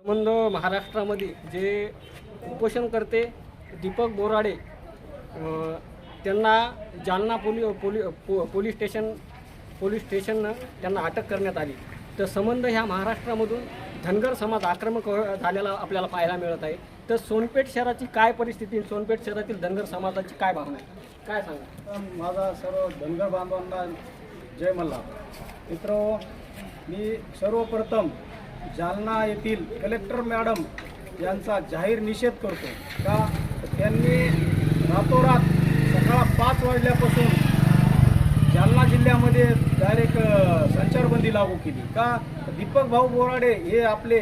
संबंध महाराष्ट्रामध्ये जे उपोषणकर्ते दीपक बोराडे त्यांना जालना पोलीस स्टेशननं त्यांना अटक करण्यात आली. तर संबंध ह्या महाराष्ट्रामधून धनगर समाज आक्रमक झालेला आपल्याला पाहायला मिळत आहे. तर सोनपेठ शहराची काय परिस्थिती, सोनपेठ शहरातील धनगर समाजाची काय भावना आहे, काय सांगा? माझा सर्व धनगर बांधवांना जय मल्हार. मित्रो, मी सर्वप्रथम जालना येथील कलेक्टर मॅडम यांचा जाहीर निषेध करतो. का त्यांनी रातोरात सकाळ 5 वाजल्यापासून जालना जिल्ह्यामध्ये डायरेक्ट संचारबंदी लागू केली. का दीपक भाऊ बोराडे हे आपले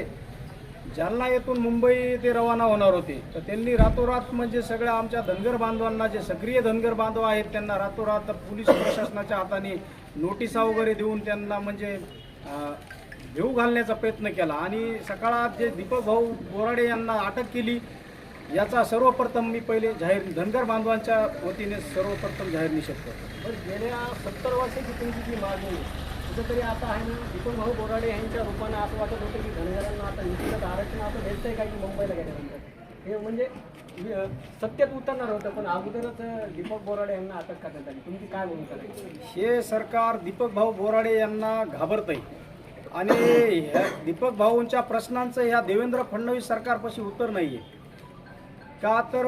जालना येथून मुंबई ते रवाना होणार होते. तर त्यांनी रातोरात म्हणजे सगळ्या आमच्या धनगर बांधवांना, जे सक्रिय धनगर बांधव आहेत, त्यांना रातोरात पोलीस प्रशासनाच्या हाताने नोटिसा वगैरे देऊन त्यांना म्हणजे भेऊ घालण्याचा प्रयत्न केला आणि सकाळात जे दीपक भाऊ बोराडे यांना अटक केली, याचा सर्वप्रथम मी पहिले धनगर बांधवांच्या वतीने सर्वप्रथम जाहीर निषेध करतो. गेल्या 70 वर्षाची तुमची जी मागणी कुठंतरी आता आहे ना, दीपक भाऊ बोराडे यांच्या रूपानं असं वाटत होतं की धनगरांना आता निश्चित आरक्षण आता भेटतंय काय की मुंबईला गेल्यानंतर हे म्हणजे सत्यात उतरणार होतं, पण अगोदरच दीपक बोराडे यांना अटक करण्यात आली. तुमची काय भूमिका आहे? हे सरकार दीपक भाऊ बोराडे यांना घाबरत आहे आणि दीपक भाऊंच्या प्रश्नांचं ह्या देवेंद्र फडणवीस सरकारपाशी उत्तर नाही आहे. का तर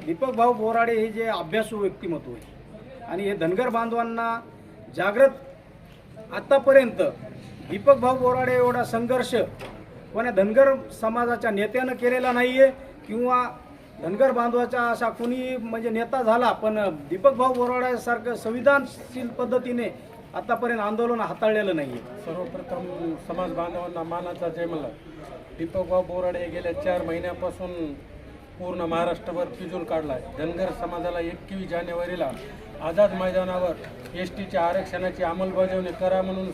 दीपक भाऊ बोराडे हे जे अभ्यासू व्यक्तिमत्व आहे आणि हे धनगर बांधवांना जागृत, आतापर्यंत दीपक भाऊ बोराडे एवढा संघर्ष कोण्या धनगर समाजाच्या नेत्यानं केलेला नाही आहे किंवा धनगर बांधवाचा असा कोणी म्हणजे नेता झाला, पण दीपक भाऊ बोराड्यासारखं संविधानशील पद्धतीने आतापर्यंत आंदोलन हाताळलेलं नाही आहे. सर्वप्रथम समाज बांधवांना मानाचा जय मल्हार. दीपक भाऊ बोराडे गेल्या 4 महिन्यापासून पूर्ण महाराष्ट्रभर फिजूल काढला आहे. धनगर समाजाला 21 जानेवारीला आझाद मैदानावर एसटीच्या आरक्षणाची अंमलबजावणी करा म्हणून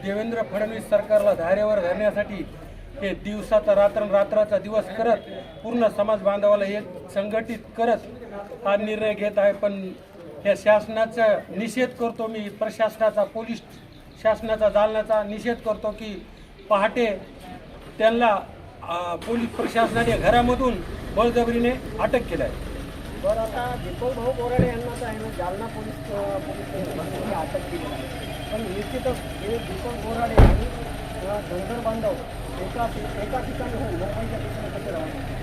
देवेंद्र फडणवीस सरकारला धारेवर धरण्यासाठी हे दिवसाचा रात्राचा दिवस करत पूर्ण समाज बांधवाला एक संघटित करत हा निर्णय घेत आहे. पण या शासनाचा निषेध करतो मी, प्रशासनाचा, पोलीस शासनाचा, जालन्याचा निषेध करतो की पहाटे त्यांना पोलीस प्रशासनाने घरामधून बळजबरीने अटक केलं आहे. बरं, आता दीपक भाऊ बोराडे यांना तर आहे ना जालना पोलीस स्टेशनमध्ये अटक केली आहे, पण निश्चितच हे दीपक बोराडे आणि धनगर बांधव एका ठिकाणी होऊन मुंबईच्या ठिकाणी कसे राहणार?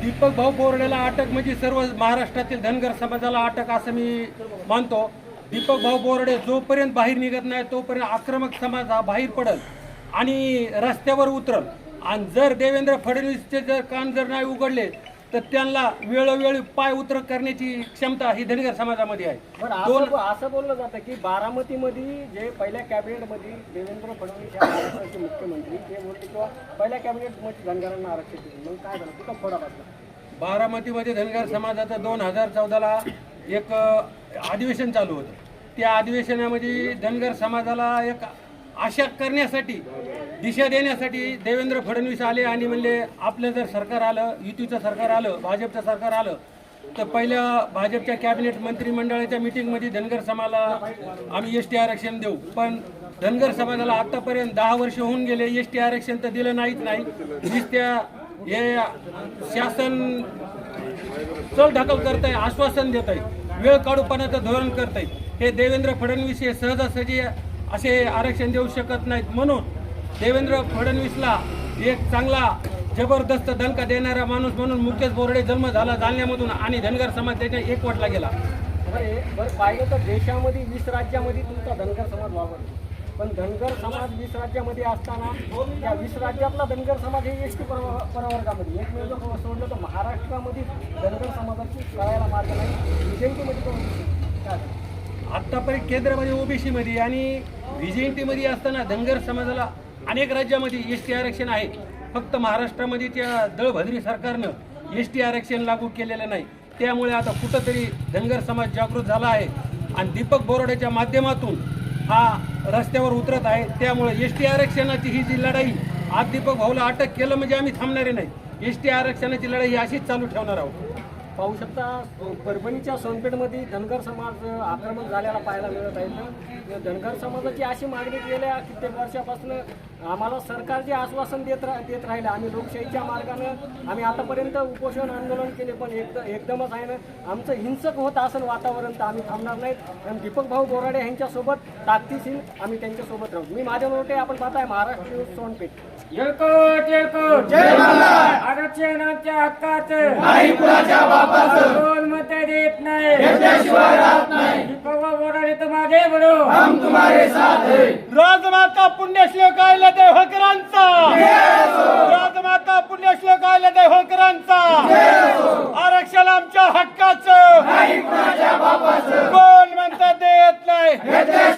दीपक भाऊ बोराडेला अटक म्हणजे सर्व महाराष्ट्रातील धनगर समाजाला अटक असं मी मानतो. दीपक भाऊ बोराडे जोपर्यंत बाहेर निघत नाही तोपर्यंत आक्रमक समाज हा बाहेर पडल आणि रस्त्यावर उतरल. आणि जर देवेंद्र फडणवीसचे जर कान जर नाही उघडले तर त्यांना वेळोवेळी पाय उतर करण्याची क्षमता ही धनगर समाजामध्ये आहे. असं बोललं जातं की बारामतीमध्ये जे पहिल्या कॅबिनेटमध्ये देवेंद्र फडणवीस या महाराष्ट्राचे मुख्यमंत्री ते बोलते किंवा पहिल्या कॅबिनेटमध्ये धनगरांना आरक्षण दिलं, मग काय झालं? कुठं फोडा बसला? बारामतीमध्ये धनगर समाजाचं 2014ला एक अधिवेशन चालू होतं. त्या अधिवेशनामध्ये धनगर समाजाला एक आशा करण्यासाठी, दिशा देण्यासाठी देवेंद्र फडणवीस आले आणि म्हणले आपलं जर सरकार आलं, युतीचं सरकार आलं, भाजपचं सरकार आलं तर पहिल्या भाजपच्या कॅबिनेट मंत्रिमंडळाच्या मिटिंगमध्ये धनगर समाजाला आम्ही ST आरक्षण देऊ. पण धनगर समाजाला आत्तापर्यंत 10 वर्ष होऊन गेले, ST आरक्षण तर दिलं नाहीच नाही. नुसत्या हे शासन चल ढकल करत आहे, आश्वासन देत आहे, वेळ काढूपणाचं धोरण करत आहे. हे देवेंद्र फडणवीस हे सहजासहजी असे आरक्षण देऊ शकत नाहीत. म्हणून देवेंद्र फडणवीसला एक चांगला जबरदस्त दणका देणारा माणूस म्हणून मुकेश बोराडे जन्म झाला जालन्यामधून आणि धनगर समाज त्याच्या एकवटला गेला. बरं पाहिलं तर देशामध्ये 20 राज्यामध्ये तुमचा धनगर समाज वावरतो, पण धनगर समाज 20 राज्यामध्ये असताना त्या 20 राज्यातला धनगर समाज हे ST प्रवर्गामध्ये एकमेव जर सोडलं तर महाराष्ट्रामध्ये धनगर समाजाची कळायला मार्ग नाही. विजयंतीमध्ये काय आत्तापर्यंत केंद्रामध्ये OBC मध्ये आणि VJNT असताना धनगर समाजाला अनेक राज्यामध्ये ST आरक्षण आहे. फक्त महाराष्ट्रामध्ये त्या दळभद्री सरकारनं ST आरक्षण लागू केलेलं नाही. त्यामुळे आता कुठंतरी धनगर समाज जागृत झाला आहे आणि दीपक बोराडेच्या माध्यमातून हा रस्त्यावर उतरत आहे. त्यामुळे ST आरक्षणाची ही जी लढाई, आज दीपक भाऊला अटक केलं म्हणजे आम्ही थांबणारे नाही. ST आरक्षणाची लढाई अशीच चालू ठेवणार आहोत. पाहू शकता परभणीच्या सोनपेठमध्ये धनगर समाज आक्रमक झालेला पाहायला मिळत आहे. धनगर समाजाची अशी मागणी गेल्या कित्येक वर्षापासून आम्हाला सरकार जे आश्वासन देत राहिलं, आम्ही लोकशाहीच्या मार्गानं आम्ही आतापर्यंत उपोषण आंदोलन केले, पण एकदमच आहे ना आमचं हिंसक होत असं वातावरण तर आम्ही थांबणार नाहीत. आणि दीपक भाऊ बोराडे यांच्यासोबत ताकदीशील आम्ही त्यांच्यासोबत राहू. मी माझ्या नोटे आपण पाहताय महाराष्ट्र न्यूज सोनपेठ. जळकोट जळकोट जय आरक्षणाच्या हक्कात नाही कुणाच्या बापाचं कोण मत देत नाही घेतल्याशिवाय राहत नाही. दीपक बोराडे तुम आगे बढ़ो हम तुम्हारे साथ है. राजमाता पुण्यश्लोक देवकरांचा